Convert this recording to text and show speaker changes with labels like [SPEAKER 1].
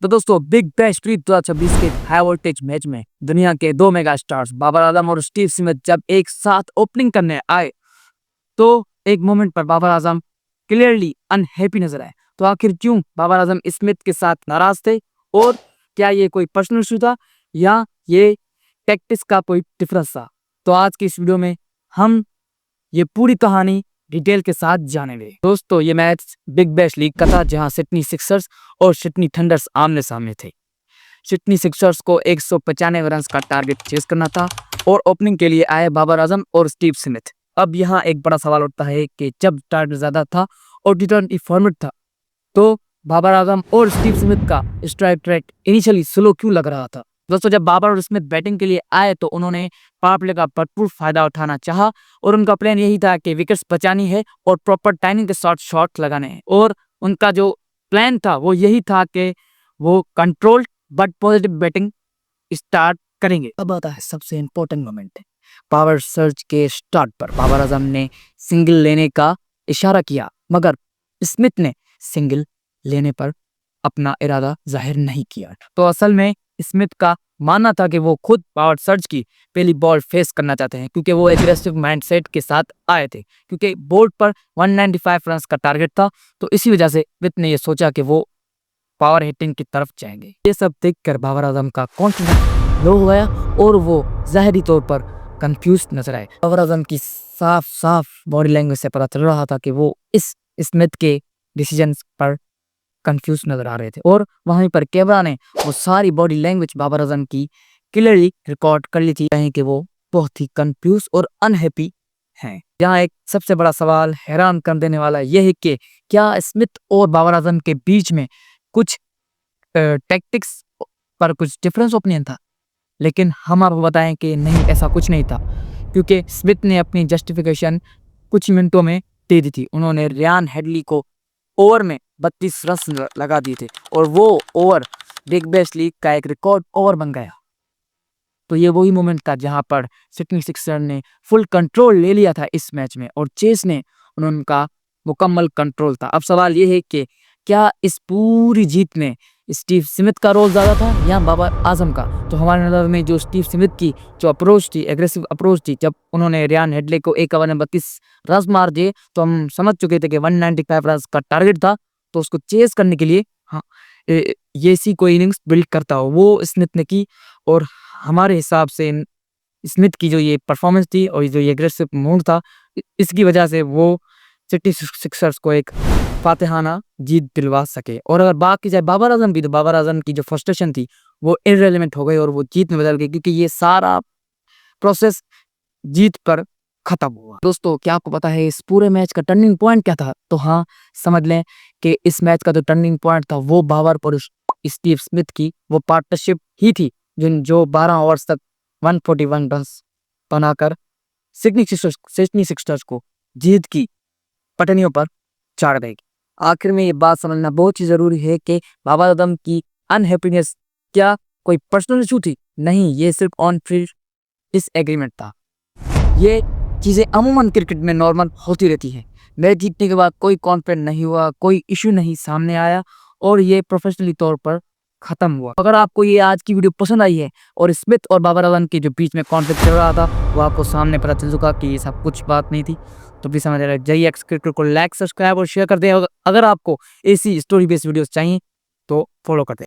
[SPEAKER 1] तो दोस्तों big bash प्रीत 2026 के हाई वोल्टेज मैच में दुनिया के दो मेगा स्टार्स बाबर आजम और स्टीव स्मिथ जब एक साथ ओपनिंग करने आए तो एक मोमेंट पर बाबर आजम क्लियरली अनहैप्पी नजर आए। तो आखिर क्यों बाबर आजम स्मिथ के साथ नाराज थे और क्या ये कोई पर्सनल इशू था या ये टैक्टिक्स का कोई डिफरेंस था? तो आज की इस वीडियो में हम ये पूरी कहानी डिटेल के साथ जानेंगे। दोस्तों ये मैच बिग बैश लीग का था जहां सिडनी सिक्सर्स और सिडनी थंडर्स आमने सामने थे। सिडनी सिक्सर्स को 195 रन का टारगेट चेस करना था और ओपनिंग के लिए आए बाबर आजम और स्टीव स्मिथ। अब यहाँ एक बड़ा सवाल उठता है कि जब टारगेट ज्यादा था और T20 फॉर्मेट था तो बाबर आजम और स्टीव स्मिथ का स्ट्राइक रेट इनिशियली स्लो क्यों लग रहा था? दोस्तों जब बाबर और स्मिथ बैटिंग के लिए आए तो उन्होंने पावर प्ले का भरपूर फायदा उठाना चाहा और उनका प्लान यही था कि विकेट्स बचानी है और प्रॉपर टाइमिंग के साथ शॉट लगाने हैं। और उनका जो प्लान था वो यही था कि वो control but positive batting start करेंगे। अब आता है सबसे इंपॉर्टेंट मोमेंट, पावर सर्च के स्टार्ट पर बाबर आजम ने सिंगल लेने का इशारा किया मगर स्मिथ ने सिंगल लेने पर अपना इरादा जाहिर नहीं किया। तो असल में स्मिथ का मानना था कि वो खुद पावर सर्च की पहली बॉल फेस करना चाहते हैं क्योंकि वो एग्रेसिव माइंडसेट के साथ आए थे, क्योंकि बोर्ड पर 195 रन का टारगेट था। तो इसी वजह से स्मिथ ने ये सोचा कि वो पावर हिटिंग की तरफ जाएंगे। ये सब देखकर बाबर आजम का कॉन्फिडेंस लो हो गया और वो जाहिरी तौर पर कंफ्यूज नजर आए। बाबर आजम की साफ साफ बॉडी लैंग्वेज से पता चल रहा था कि वो इस स्मिथ के डिसीजन पर कंफ्यूज नजर आ रहे थे और वहीं पर कैमरा ने वो सारी बॉडी लैंग्वेज बाबर आजम की क्लियरली रिकॉर्ड कर ली थी कि वो बहुत ही कंफ्यूज और अनहैप्पी हैं। यहाँ एक सबसे बड़ा सवाल हैरान कर देने वाला यह है कि क्या स्मिथ और बाबर आजम के बीच में कुछ टैक्टिक्स पर कुछ डिफरेंस ओपिनियन था? लेकिन हम आपको बताएं कि नहीं, ऐसा कुछ नहीं था, क्योंकि स्मिथ ने अपनी जस्टिफिकेशन कुछ मिनटों में दे दी थी। उन्होंने रियान हेडली को ओवर में 32 रन लगा दिए थे और वो ओवर बिग बैश लीग का एक रिकॉर्ड ओवर बन गया। तो ये वही मोमेंट था जहां पर सिडनी सिक्सर्स ने फुल कंट्रोल ले लिया था इस मैच में और चेस ने उनका मुकम्मल कंट्रोल था। अब सवाल ये है कि क्या इस पूरी जीत में स्टीव स्मिथ का रोल ज्यादा था या बाबर आजम का? तो हमारे नजर में जो स्टीव स्मिथ की जो अप्रोच थी, एग्रेसिव अप्रोच थी, जब उन्होंने रियान हेडले को एक ओवर में 32 रन मार दिए तो हम समझ चुके थे कि 195 रन का टारगेट था। तो उसको चेस करने के लिए ये सी कोई इनिंग्स बिल्ड करता हो वो स्मिथ ने की और हमारे हिसाब से स्मिथ की जो ये परफॉर्मेंस थी और जो ये एग्रेसिव मूड था इसकी वजह से वो सिटी सिक्सर्स को एक फातिहाना जीत दिलवा सके। और अगर बात की जाए बाबर आजम की, तो बाबर आजम की जो फ्रस्ट्रेशन थी वो इररिलेवेंट हो गई और वो जीत में बदल गई, क्योंकि ये सारा प्रोसेस जीत पर खत्म हुआ। दोस्तों क्या आपको पता है इस पूरे मैच का टर्निंग पॉइंट क्या था? तो हाँ, समझ लें कि इस मैच का जो टर्निंग पॉइंट था वो बाबर और स्टीव स्मिथ की वो पार्टनरशिप ही थी जो 12 ओवर्स तक 141 रन बनाकर सिडनी सिक्सर्स को जीत की पटनियों पर चाड़ देगी। आखिर में ये बात समझना बहुत ही जरूरी है कि बाबर आजम की अनहैप्पीनेस क्या कोई पर्सनल इशू थी? नहीं, ये सिर्फ ऑन फील्ड डिसएग्रीमेंट था। ये चीजें अमूमन क्रिकेट में नॉर्मल होती रहती हैं। मैच जीतने के बाद कोई कॉन्फ्लिक्ट नहीं हुआ, कोई इशू नहीं सामने आया और ये प्रोफेशनली तौर पर खत्म हुआ। अगर आपको ये आज की वीडियो पसंद आई है और स्मिथ और बाबर आजम के जो बीच में कॉन्फ्लिक्ट चल रहा था वो आपको सामने पता चल चुका कि ये सब कुछ बात नहीं थी, तो प्लीज समझ रहे जाइए क्रिकेट को लाइक, सब्सक्राइब और शेयर कर दें। अगर आपको ऐसी स्टोरी बेस्ड वीडियोस चाहिए तो फॉलो कर दें।